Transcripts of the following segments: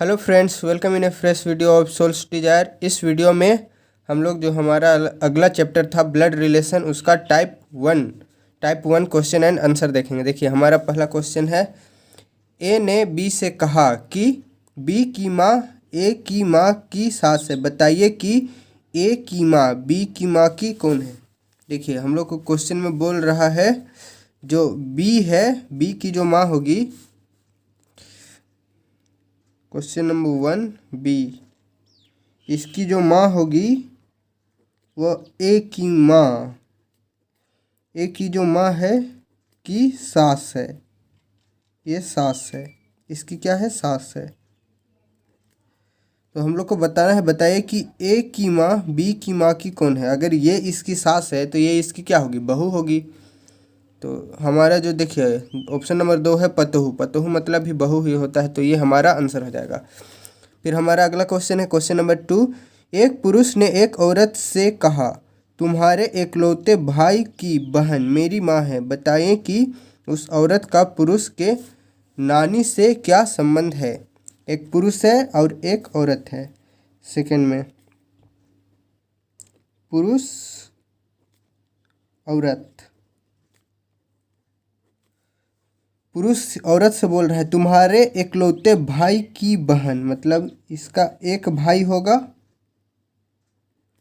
Hello friends, welcome in a fresh video of souls desire. इस video में हम लोग जो हमारा अगला चैप्टर था ब्लड रिलेशन, उसका type one question and answer देखेंगे। देखिए, हमारा पहला क्वेश्चन है, ए ने बी से कहा कि बी की माँ ए की माँ की सास है, बताइए कि ए की माँ बी की माँ की कौन है। देखिए, हम लोग को क्वेश्चन में बोल रहा है जो बी है, बी की जो माँ होगी, क्वेश्चन नंबर 1 बी, इसकी जो माँ होगी वो ए की माँ, ए की जो माँ है की सास है, ये सास है, इसकी क्या है, सास है। तो हम लोग को बताना है, बताइए कि ए की माँ बी की माँ की कौन है। अगर ये इसकी सास है तो ये इसकी क्या होगी, बहू होगी। तो हमारा जो देखिए ऑप्शन नंबर 2 है पतोहू, पतोहू मतलब भी बहू ही होता है, तो ये हमारा आंसर हो जाएगा। फिर हमारा अगला क्वेश्चन है, क्वेश्चन नंबर 2, एक पुरुष ने एक औरत से कहा, तुम्हारे एकलौते भाई की बहन मेरी माँ है, बताइए कि उस औरत का पुरुष के नानी से क्या संबंध है। एक पुरुष है और एक औरत है। सेकंड में पुरुष औरत, पुरुष औरत से बोल रहा है तुम्हारे एकलौते भाई की बहन, मतलब इसका एक भाई होगा,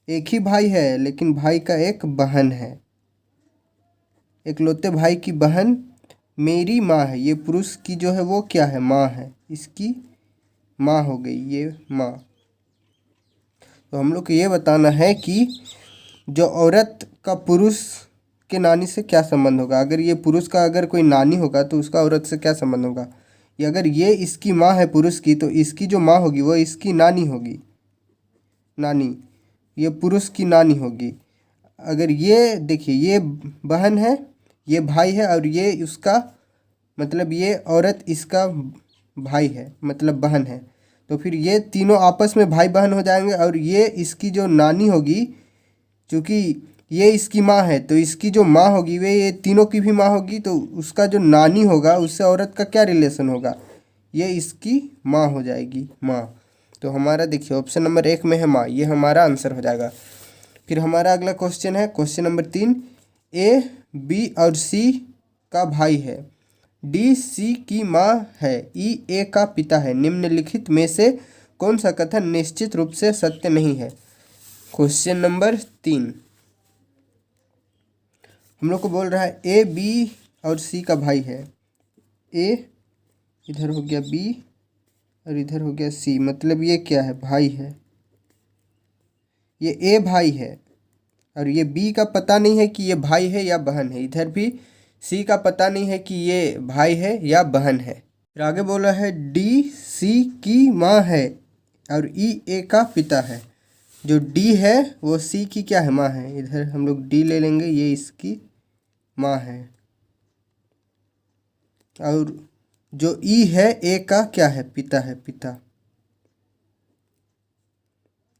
एक ही भाई है लेकिन भाई का एक बहन है। एकलौते भाई की बहन मेरी माँ है, ये पुरुष की जो है वो क्या है, माँ है, इसकी माँ हो गई ये माँ। तो हम लोग को ये बताना है कि जो औरत का पुरुष के नानी से क्या संबंध होगा। अगर ये पुरुष का अगर कोई नानी होगा तो उसका औरत से क्या संबंध होगा। ये अगर ये इसकी माँ है पुरुष की, तो इसकी जो माँ होगी वो इसकी नानी होगी, नानी, ये पुरुष की नानी होगी। अगर ये देखिए ये बहन है, ये भाई है, और ये उसका मतलब ये औरत इसका भाई है, मतलब बहन है, तो फिर ये तीनों आपस में भाई बहन हो जाएंगे। और ये इसकी जो नानी होगी, चूँकि ये इसकी माँ है तो इसकी जो माँ होगी वे ये तीनों की भी माँ होगी, तो उसका जो नानी होगा उससे औरत का क्या रिलेशन होगा, ये इसकी माँ हो जाएगी, माँ। तो हमारा देखिए ऑप्शन नंबर 1 में है माँ, ये हमारा आंसर हो जाएगा। फिर हमारा अगला क्वेश्चन है, क्वेश्चन नंबर 3, ए बी और सी का भाई है, डी सी की माँ है, ई ए का पिता है, निम्नलिखित में से कौन सा कथन निश्चित रूप से सत्य नहीं है। क्वेश्चन नंबर 3 हम लोग को बोल रहा है ए बी और सी का भाई है, ए इधर हो गया बी और इधर हो गया सी, मतलब ये क्या है, भाई है, ये ए भाई है और ये बी का पता नहीं है कि ये भाई है या बहन है, इधर भी सी का पता नहीं है कि ये भाई है या बहन है। फिर आगे बोला है डी सी की माँ है और ई ए का पिता है, जो डी है वो सी की क्या है, माँ है, इधर हम लोग डी ले लेंगे, ये इसकी माँ है। और जो ई है ए का क्या है, पिता है, पिता,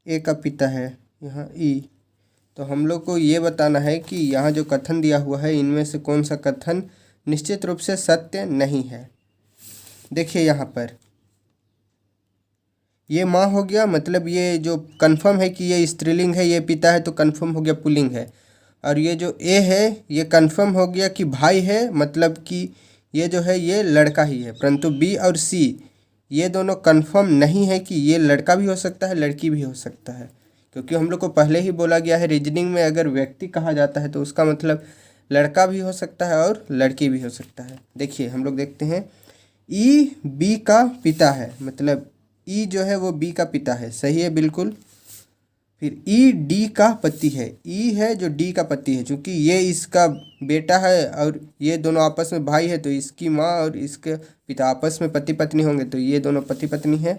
ए का पिता है यहाँ ई। तो हम लोग को ये बताना है कि यहाँ जो कथन दिया हुआ है इनमें से कौन सा कथन निश्चित रूप से सत्य नहीं है। देखिए यहाँ पर ये माँ हो गया, मतलब ये जो कंफर्म है कि ये स्त्रीलिंग है, ये पिता है तो कंफर्म हो गया पुल्लिंग है। और ये जो ए है ये कंफर्म हो गया कि भाई है, मतलब कि ये जो है ये लड़का ही है। परंतु बी और सी ये दोनों कंफर्म नहीं है कि ये लड़का भी हो सकता है लड़की भी हो सकता है, क्योंकि हम लोग को पहले ही बोला गया है रीजनिंग में अगर व्यक्ति कहा जाता है तो उसका मतलब लड़का भी हो सकता है और लड़की भी हो सकता है। देखिए हम लोग देखते हैं, ई बी का पिता है, मतलब ई जो है वो बी का पिता है, सही है बिल्कुल। फिर ई डी का पति है, ई है जो डी का पति है, क्योंकि ये इसका बेटा है और ये दोनों आपस में भाई है, तो इसकी माँ और इसके पिता आपस में पति पत्नी होंगे, तो ये दोनों पति पत्नी है।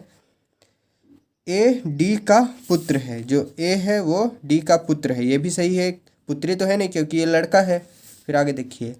ए डी का पुत्र है, जो ए है वो डी का पुत्र है, ये भी सही है, पुत्री तो है नहीं क्योंकि ये लड़का है। फिर आगे देखिए,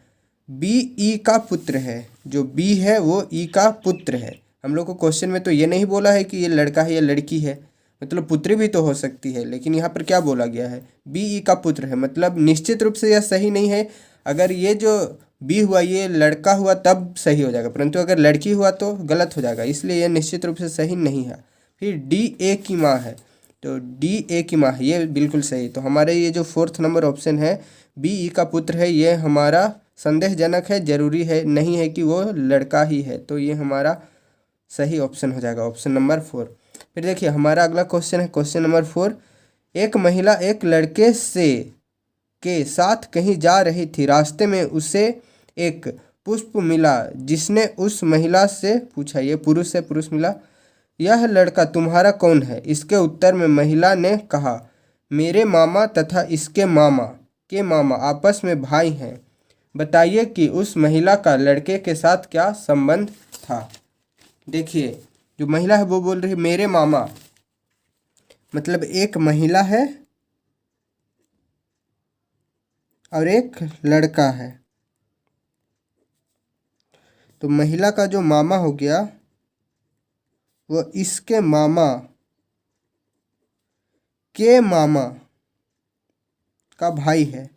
बी ई का पुत्र है, जो बी है वो ई का पुत्र है। हम लोग को क्वेश्चन में तो ये नहीं बोला है कि ये लड़का है या लड़की है, मतलब पुत्री भी तो हो सकती है, लेकिन यहाँ पर क्या बोला गया है, बी ई का पुत्र है, मतलब निश्चित रूप से यह सही नहीं है। अगर ये जो बी हुआ ये लड़का हुआ तब सही हो जाएगा, परंतु अगर लड़की हुआ तो गलत हो जाएगा, इसलिए ये निश्चित रूप से सही नहीं है। फिर डी ए की माँ है, तो डी ए की माँ है, ये बिल्कुल सही। तो हमारे ये जो 4th नंबर ऑप्शन है बी ई का पुत्र है, ये हमारा संदेहजनक है, जरूरी है नहीं है कि वो लड़का ही है, तो ये हमारा सही ऑप्शन हो जाएगा, ऑप्शन नंबर 4। फिर देखिए हमारा अगला क्वेश्चन है क्वेश्चन नंबर 4। एक महिला एक लड़के से के साथ कहीं जा रही थी, रास्ते में उसे एक पुष्प मिला, जिसने उस महिला से पूछा, ये पुरुष से पुरुष मिला, यह लड़का तुम्हारा कौन है? इसके उत्तर में महिला ने कहा, मेरे मामा तथा इसके मामा के मामा आपस में भाई हैं। बताइए कि उस महिला का लड़के के साथ क्या संबंध था। देखिए जो महिला है वो बोल रही है मेरे मामा, मतलब एक महिला है और एक लड़का है, तो महिला का जो मामा हो गया वो इसके मामा के मामा का भाई है।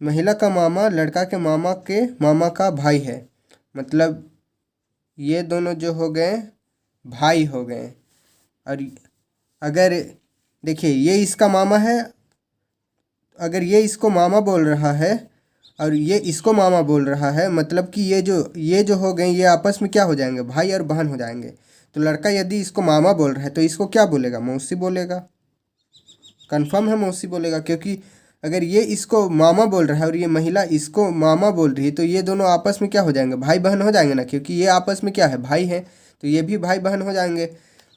महिला का मामा लड़का के मामा का भाई है, मतलब ये दोनों जो हो गए भाई हो गए। और अगर देखिए ये इसका मामा है, अगर ये इसको मामा बोल रहा है और ये इसको मामा बोल रहा है, मतलब कि ये जो हो गए ये आपस में क्या हो जाएंगे, भाई और बहन हो जाएंगे। तो लड़का यदि इसको मामा बोल रहा है तो इसको क्या बोलेगा, मौसी बोलेगा, कंफर्म है मौसी बोलेगा, क्योंकि अगर ये इसको मामा बोल रहा है और ये महिला इसको मामा बोल रही है तो ये दोनों आपस में क्या हो जाएंगे, भाई बहन हो जाएंगे ना, क्योंकि ये आपस में क्या है, भाई हैं, तो ये भी भाई बहन हो जाएंगे।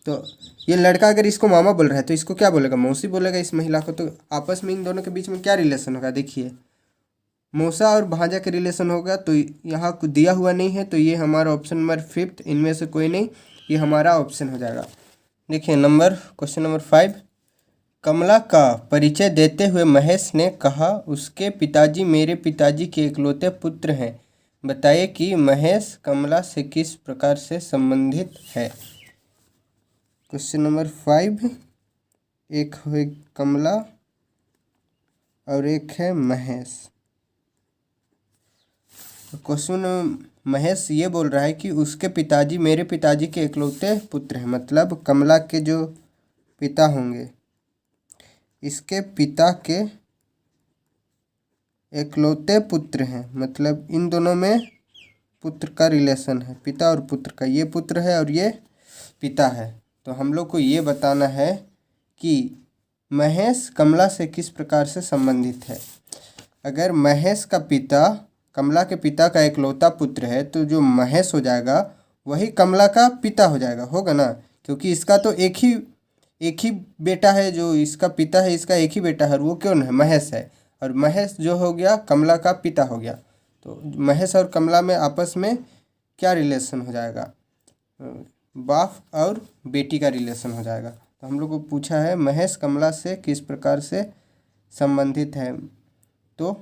तो ये लड़का अगर इसको मामा बोल रहा है तो इसको क्या बोलेगा, मौसी बोलेगा इस महिला को। तो आपस में इन दोनों के बीच में क्या रिलेशन होगा, देखिए मौसा और भांजा के रिलेशन होगा, तो यहाँ कुछ दिया हुआ नहीं है, तो ये हमारा ऑप्शन नंबर 5, इनमें से कोई नहीं, ये हमारा ऑप्शन हो जाएगा। देखिए क्वेश्चन नंबर 5। कमला का परिचय देते हुए महेश ने कहा, उसके पिताजी मेरे पिताजी के इकलौते पुत्र हैं। बताइए कि महेश कमला से किस प्रकार से संबंधित है। क्वेश्चन नंबर 5, एक है कमला और एक है महेश। क्वेश्चन महेश ये बोल रहा है कि उसके पिताजी मेरे पिताजी के इकलौते पुत्र हैं, मतलब कमला के जो पिता होंगे इसके पिता के इकलौते पुत्र हैं, मतलब इन दोनों में पुत्र का रिलेशन है, पिता और पुत्र का, ये पुत्र है और ये पिता है। तो हम लोग को ये बताना है कि महेश कमला से किस प्रकार से संबंधित है। अगर महेश का पिता कमला के पिता का इकलौता पुत्र है तो जो महेश हो जाएगा वही कमला का पिता हो जाएगा, होगा ना, क्योंकि इसका तो एक ही बेटा है, जो इसका पिता है इसका एक ही बेटा है और वो कौन है, महेश है, और महेश जो हो गया कमला का पिता हो गया। तो महेश और कमला में आपस में क्या रिलेशन हो जाएगा, बाप और बेटी का रिलेशन हो जाएगा। तो हम लोग को पूछा है महेश कमला से किस प्रकार से संबंधित है, तो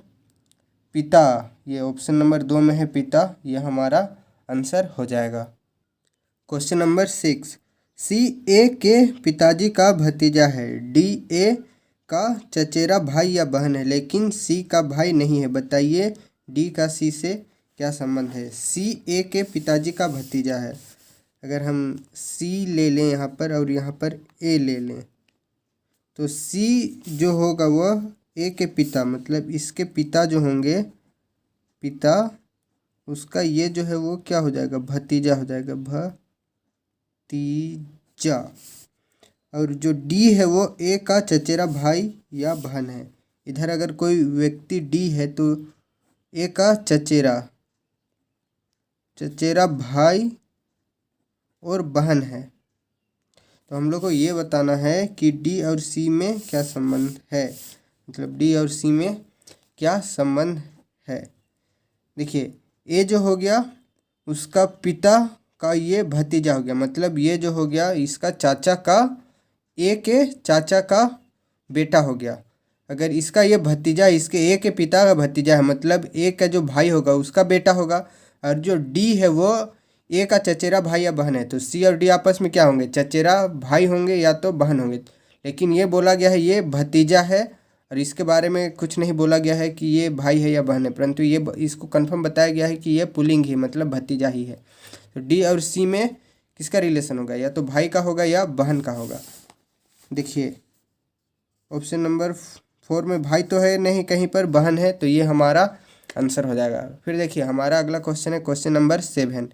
पिता, ये ऑप्शन नंबर 2 में है पिता, ये हमारा आंसर हो जाएगा। Question number 6। सी ए के पिताजी का भतीजा है, डी ए का चचेरा भाई या बहन है, लेकिन सी का भाई नहीं है। बताइए डी का सी से क्या संबंध है। सी ए के पिताजी का भतीजा है, अगर हम सी ले लें यहाँ पर और यहाँ पर ए ले लें तो सी जो होगा वह ए के पिता, मतलब इसके पिता जो होंगे पिता, उसका ये जो है वो क्या हो जाएगा, भतीजा हो जाएगा, भतीजा। और जो डी है वो ए का चचेरा भाई या बहन है। इधर अगर कोई व्यक्ति डी है तो ए का चचेरा भाई और बहन है। तो हम लोग को ये बताना है कि डी और सी में क्या संबंध है, मतलब डी और सी में क्या संबंध है। देखिए ए जो हो गया उसका पिता का ये भतीजा हो गया, मतलब ये जो हो गया इसका चाचा का, ए के चाचा का बेटा हो गया। अगर इसका ये भतीजा इसके ए के पिता का भतीजा है, मतलब ए का जो भाई होगा उसका बेटा होगा, और जो डी है वो ए का चचेरा भाई या बहन है। तो सी और डी आपस में क्या होंगे, चचेरा भाई होंगे या तो बहन होंगे। लेकिन ये बोला गया है ये भतीजा है, और इसके बारे में कुछ नहीं बोला गया है कि ये भाई है या बहन है, परंतु ये इसको कंफर्म बताया गया है कि ये पुल्लिंग ही मतलब भतीजा ही है। तो डी और सी में किसका रिलेशन होगा, या तो भाई का होगा या बहन का होगा। देखिए ऑप्शन नंबर 4 में भाई तो है नहीं कहीं पर, बहन है, तो ये हमारा आंसर हो जाएगा। फिर देखिए हमारा अगला क्वेश्चन है क्वेश्चन नंबर 7।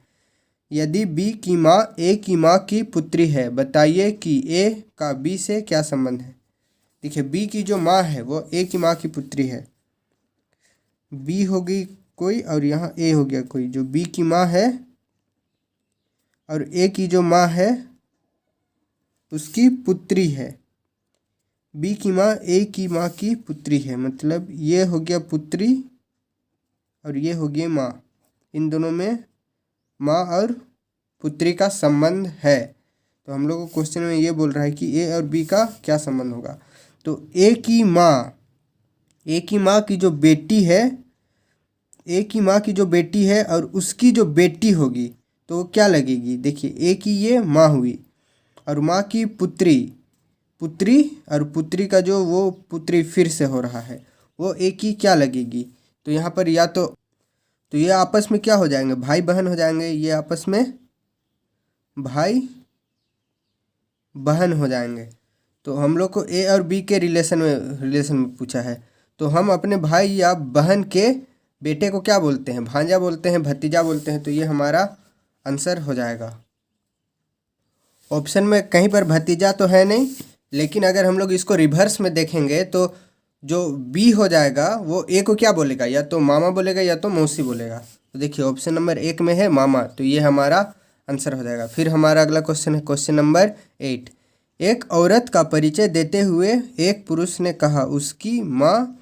यदि बी की माँ ए की माँ की पुत्री है, बताइए कि ए का बी से क्या संबंध है। देखिए बी की जो माँ है वो ए की माँ की पुत्री है, बी होगी कोई और यहाँ ए हो गया कोई, जो बी की माँ है और ए की जो माँ है उसकी पुत्री है। बी की माँ ए की माँ की पुत्री है, मतलब ये हो गया पुत्री और ये हो गया माँ, इन दोनों में माँ और पुत्री का संबंध है। तो हम लोग को क्वेश्चन में ये बोल रहा है कि ए और बी का क्या संबंध होगा। तो ए की माँ की जो बेटी है, ए की माँ की जो बेटी है और उसकी जो बेटी होगी तो वो क्या लगेगी। देखिए ए की ये माँ हुई और माँ की पुत्री और पुत्री का जो वो पुत्री फिर से हो रहा है वो ए की क्या लगेगी। तो यहाँ पर या तो ये आपस में क्या हो जाएंगे, भाई बहन हो जाएंगे, ये आपस में भाई बहन हो जाएंगे। तो हम लोग को ए और बी के रिलेशन में पूछा है, तो हम अपने भाई या बहन के बेटे को क्या बोलते हैं, भांजा बोलते हैं, भतीजा बोलते हैं, तो ये हमारा आंसर हो जाएगा। ऑप्शन में कहीं पर भतीजा तो है नहीं, लेकिन अगर हम लोग इसको रिवर्स में देखेंगे तो जो बी हो जाएगा वो ए को क्या बोलेगा, या तो मामा बोलेगा या तो मौसी बोलेगा। तो देखिए ऑप्शन नंबर 1 में है मामा, तो ये हमारा आंसर हो जाएगा। फिर हमारा अगला क्वेश्चन है क्वेश्चन नंबर 8। एक औरत का परिचय देते हुए एक पुरुष ने कहा, उसकी माँ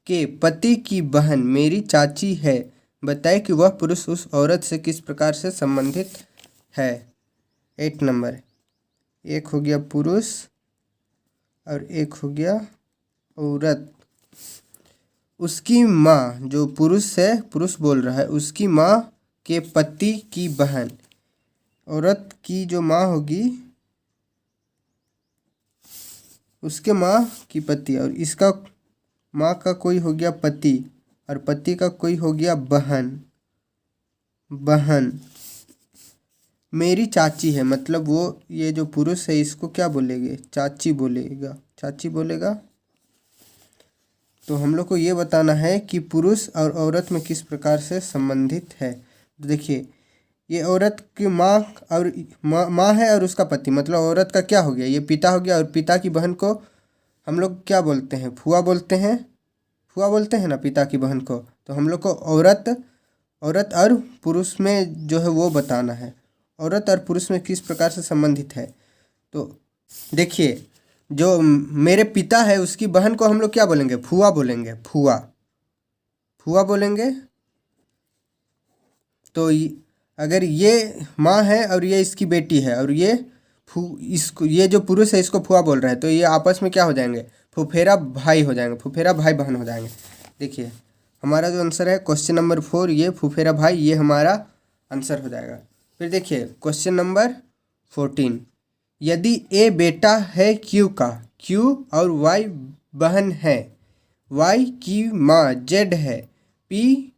के पति की बहन मेरी चाची है, बताए कि वह पुरुष उस औरत से किस प्रकार से संबंधित है। 8 नंबर, एक हो गया पुरुष और एक हो गया औरत। उसकी माँ, जो पुरुष है, पुरुष बोल रहा है, उसकी माँ के पति की बहन, औरत की जो माँ होगी उसके माँ की पति, और इसका माँ का कोई हो गया पति और पति का कोई हो गया बहन मेरी चाची है, मतलब वो ये जो पुरुष है इसको क्या बोलेंगे, चाची बोलेगा। तो हम लोग को ये बताना है कि पुरुष और औरत में किस प्रकार से संबंधित है। तो देखिए ये औरत की माँ और माँ है और उसका पति, मतलब औरत का क्या हो गया, ये पिता हो गया, और पिता की बहन को हम लोग क्या बोलते हैं, फुआ बोलते हैं ना पिता की बहन को। तो हम लोग को औरत और पुरुष में जो है वो बताना है, औरत और पुरुष में किस प्रकार से संबंधित है। तो देखिए जो मेरे पिता है उसकी बहन को हम लोग क्या बोलेंगे, फुआ बोलेंगे। तो अगर ये माँ है और ये इसकी बेटी है और ये ये जो पुरुष है इसको फुआ बोल रहा है, तो ये आपस में क्या हो जाएंगे, फुफेरा भाई बहन हो जाएंगे। देखिए हमारा जो आंसर है क्वेश्चन नंबर 4, ये फुफेरा भाई, ये हमारा आंसर हो जाएगा। फिर देखिए क्वेश्चन नंबर 14। यदि ए बेटा है क्यू का, क्यू और वाई बहन है, वाई की माँ जेड है, पी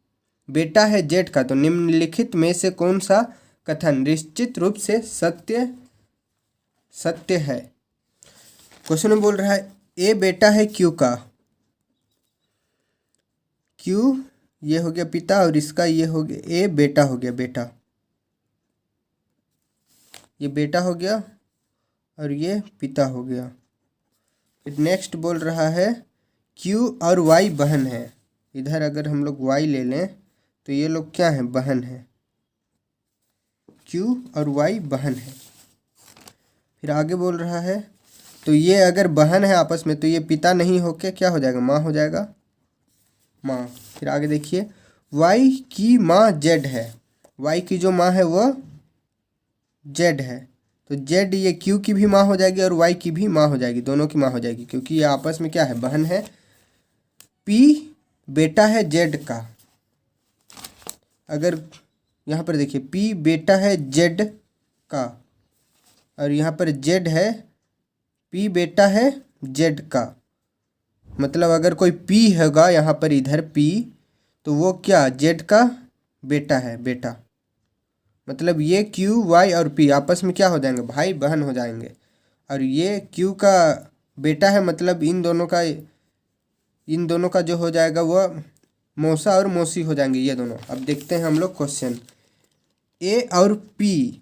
बेटा है जेड का, तो निम्नलिखित में से कौन सा कथन निश्चित रूप से सत्य है। क्वेश्चन में बोल रहा है ए बेटा है क्यू का, क्यू ये हो गया पिता और इसका ये हो गया ए बेटा हो गया, ये बेटा हो गया और ये पिता हो गया। फिर नेक्स्ट बोल रहा है क्यू और वाई बहन है, इधर अगर हम लोग वाई ले लें तो ये लोग क्या हैं, बहन है, क्यू और वाई बहन है। फिर आगे बोल रहा है तो ये अगर बहन है आपस में तो ये पिता नहीं होके क्या हो जाएगा, माँ हो जाएगा, माँ। फिर आगे देखिए वाई की माँ जेड है, वाई की जो माँ है वो जेड है, तो जेड ये क्यू की भी माँ हो जाएगी और वाई की भी माँ हो जाएगी, दोनों की माँ हो जाएगी, क्योंकि ये आपस में क्या है, बहन है। पी बेटा है जेड का, अगर यहाँ पर देखिए पी बेटा है जेड का और यहाँ पर जेड है पी बेटा है जेड का, मतलब अगर कोई पी होगा यहाँ पर इधर पी, तो वो क्या जेड का बेटा है, बेटा। मतलब ये क्यू वाई और पी आपस में क्या हो जाएंगे, भाई बहन हो जाएंगे। और ये क्यू का बेटा है, मतलब इन दोनों का जो हो जाएगा वह मौसा और मौसी हो जाएंगे ये दोनों। अब देखते हैं हम लोग क्वेश्चन। ए और पी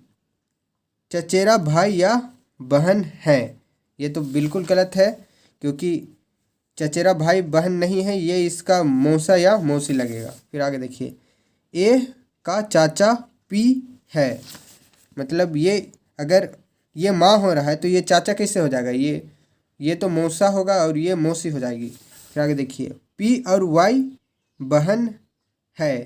चचेरा भाई या बहन है, ये तो बिल्कुल गलत है, क्योंकि चचेरा भाई बहन नहीं है, ये इसका मौसा या मौसी लगेगा। फिर आगे देखिए, ए का चाचा पी है, मतलब ये अगर ये माँ हो रहा है तो ये चाचा कैसे हो जाएगा, ये तो मौसा होगा और ये मौसी हो जाएगी। फिर आगे देखिए, पी और वाई बहन है,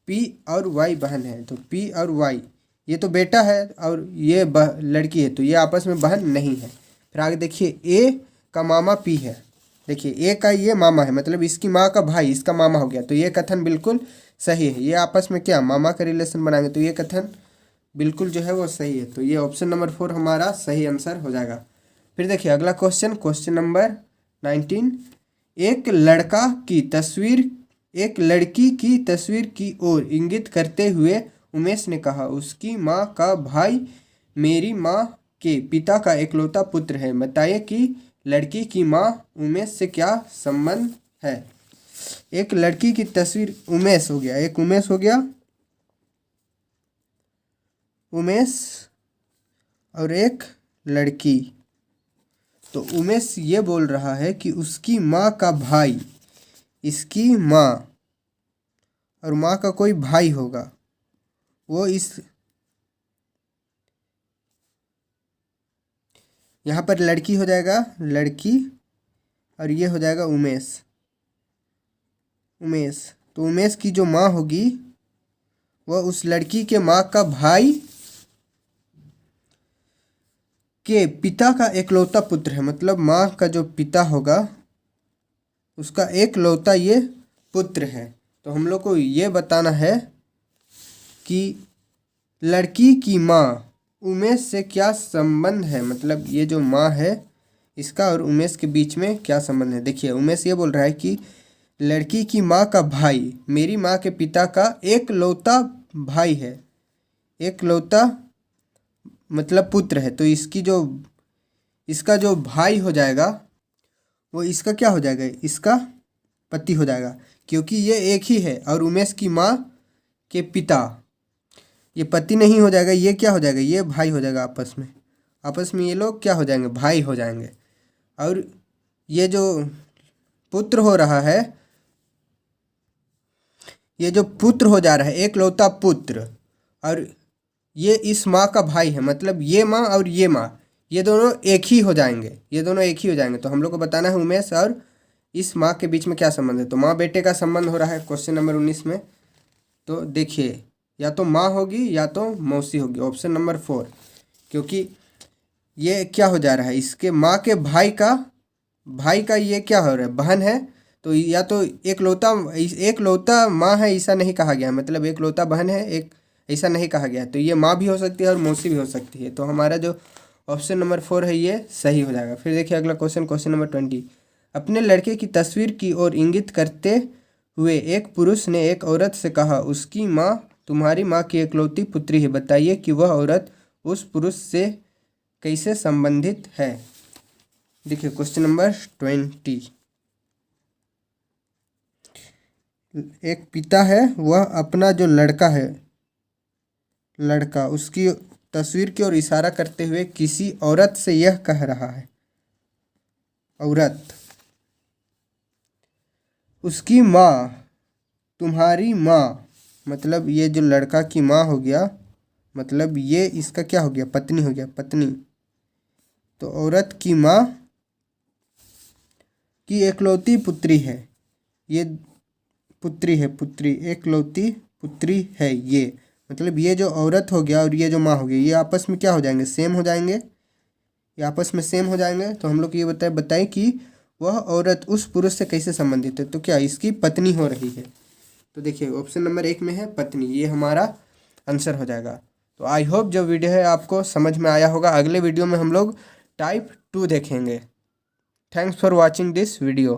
पी और वाई बहन है, तो पी और वाई ये तो बेटा है और ये लड़की है, तो ये आपस में बहन नहीं है। फिर आगे देखिए, ए का मामा पी है, देखिए ए का ये मामा है, मतलब इसकी माँ का भाई इसका मामा हो गया, तो ये कथन बिल्कुल सही है। ये आपस में क्या मामा का रिलेशन बनाएंगे, तो ये कथन बिल्कुल जो है वो सही है। तो ये ऑप्शन नंबर 4 हमारा सही आंसर हो जाएगा। फिर देखिए अगला क्वेश्चन, क्वेश्चन नंबर 19। एक लड़की की तस्वीर की ओर इंगित करते हुए उमेश ने कहा, उसकी माँ का भाई मेरी माँ के पिता का इकलौता पुत्र है, बताइए कि लड़की की माँ उमेश से क्या संबंध है। एक लड़की की तस्वीर, उमेश हो गया, एक उमेश हो गया, उमेश और एक लड़की। तो उमेश ये बोल रहा है कि उसकी माँ का भाई, इसकी माँ और माँ का कोई भाई होगा, वो यहाँ पर लड़की हो जाएगा, लड़की, और ये हो जाएगा उमेश। तो उमेश की जो माँ होगी वह उस लड़की के माँ का भाई के पिता का एकलौता पुत्र है, मतलब माँ का जो पिता होगा उसका एकलौता ये पुत्र है। तो हम लोग को ये बताना है कि लड़की की माँ उमेश से क्या संबंध है, मतलब ये जो माँ है इसका और उमेश के बीच में क्या संबंध है। देखिए उमेश ये बोल रहा है कि लड़की की माँ का भाई मेरी माँ के पिता का एकलौता भाई है, एकलौता मतलब पुत्र है, तो इसका जो भाई हो जाएगा वो इसका क्या हो जाएगा, इसका पति हो जाएगा, क्योंकि ये एक ही है। और उमेश की माँ के पिता ये पति नहीं हो जाएगा, ये क्या हो जाएगा, ये भाई हो जाएगा। आपस में ये लोग क्या हो जाएंगे, भाई हो जाएंगे। और ये जो पुत्र हो रहा है, ये जो पुत्र हो जा रहा है एकलौता पुत्र, और ये इस माँ का भाई है, मतलब ये माँ और ये माँ ये दोनों एक ही हो जाएंगे, ये दोनों एक ही हो जाएंगे। तो हम लोग को बताना है उमेश और इस माँ के बीच में क्या संबंध है। तो माँ बेटे का संबंध हो रहा है क्वेश्चन नंबर 19 में। तो देखिए या तो माँ होगी या तो मौसी होगी, ऑप्शन नंबर 4, क्योंकि ये क्या हो जा रहा है, इसके माँ के भाई का ये क्या हो रहा है, बहन है। तो या तो एकलौता माँ है ऐसा नहीं कहा गया, मतलब एकलौता बहन है एक ऐसा नहीं कहा गया, तो ये माँ भी हो सकती है और मौसी भी हो सकती है। तो हमारा जो ऑप्शन नंबर 4 है ये सही हो जाएगा। फिर देखिए अगला क्वेश्चन, क्वेश्चन नंबर 20। अपने लड़के की तस्वीर की ओर इंगित करते हुए एक पुरुष ने एक औरत से कहा, उसकी माँ तुम्हारी माँ की इकलौती पुत्री है, बताइए कि वह औरत उस पुरुष से कैसे संबंधित है। देखिए क्वेश्चन नंबर 20। एक पिता है, वह अपना जो लड़का उसकी तस्वीर की ओर इशारा करते हुए किसी औरत से यह कह रहा है, औरत, उसकी माँ तुम्हारी माँ, मतलब ये जो लड़का की माँ हो गया, मतलब ये इसका क्या हो गया, पत्नी हो गया, पत्नी। तो औरत की माँ की एकलौती पुत्री है, ये पुत्री है, पुत्री, एकलौती पुत्री है ये, मतलब ये जो औरत हो गया और ये जो माँ हो गई ये आपस में क्या हो जाएंगे, सेम हो जाएंगे, ये आपस में सेम हो जाएंगे। तो हम लोग ये बताएं कि वह औरत उस पुरुष से कैसे संबंधित है, तो क्या इसकी पत्नी हो रही है। तो देखिए ऑप्शन नंबर 1 में है पत्नी, ये हमारा आंसर हो जाएगा। तो आई होप जो वीडियो है आपको समझ में आया होगा। अगले वीडियो में हम लोग टाइप 2 देखेंगे। Thanks for watching this video.